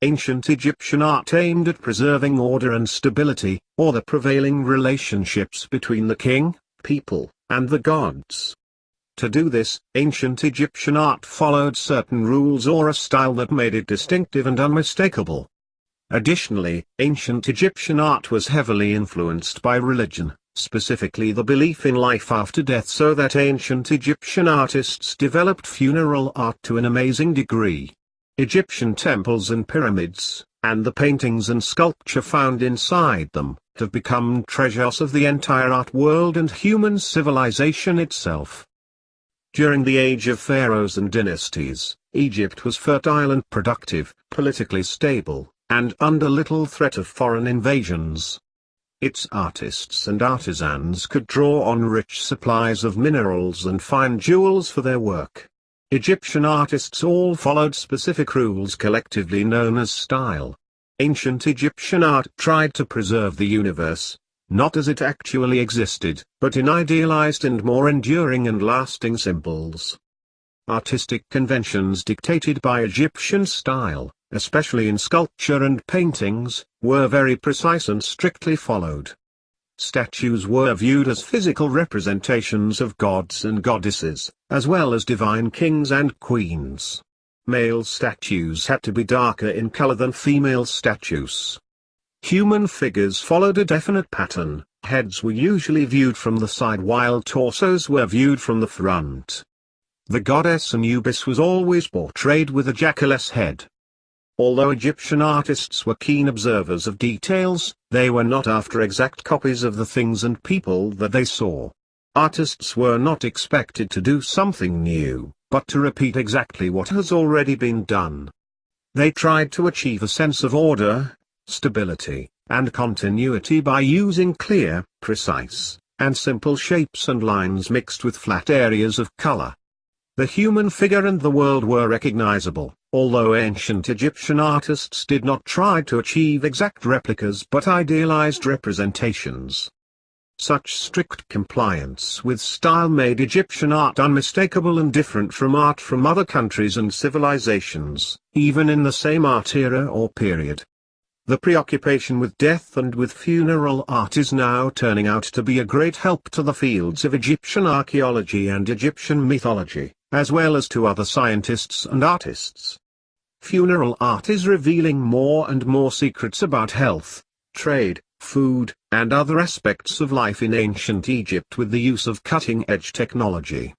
ancient Egyptian art aimed at preserving order and stability, or the prevailing relationships between the king, people, and the gods. To do this, ancient Egyptian art followed certain rules or a style that made it distinctive and unmistakable. Additionally, ancient Egyptian art was heavily influenced by religion, specifically the belief in life after death, so that ancient Egyptian artists developed funeral art to an amazing degree. Egyptian temples and pyramids, and the paintings and sculpture found inside them, have become treasures of the entire art world and human civilization itself. During the age of pharaohs and dynasties, Egypt was fertile and productive, politically stable, and under little threat of foreign invasions. Its artists and artisans could draw on rich supplies of minerals and fine jewels for their work. Egyptian artists all followed specific rules collectively known as style. Ancient Egyptian art tried to preserve the universe, not as it actually existed, but in idealized and more enduring and lasting symbols. Artistic conventions dictated by Egyptian style, especially in sculpture and paintings, were very precise and strictly followed. Statues were viewed as physical representations of gods and goddesses, as well as divine kings and queens. Male statues had to be darker in color than female statues. Human figures followed a definite pattern. Heads were usually viewed from the side while torsos were viewed from the front. The goddess Anubis was always portrayed with a jackal's head. Although Egyptian artists were keen observers of details, they were not after exact copies of the things and people that they saw. Artists were not expected to do something new, but to repeat exactly what has already been done. They tried to achieve a sense of order, stability, and continuity by using clear, precise, and simple shapes and lines mixed with flat areas of color. The human figure and the world were recognizable, although ancient Egyptian artists did not try to achieve exact replicas but idealized representations. Such strict compliance with style made Egyptian art unmistakable and different from art from other countries and civilizations, even in the same art era or period. The preoccupation with death and with funeral art is now turning out to be a great help to the fields of Egyptian archaeology and Egyptian mythology, as well as to other scientists and artists. Funeral art is revealing more and more secrets about health, trade, food, and other aspects of life in ancient Egypt with the use of cutting-edge technology.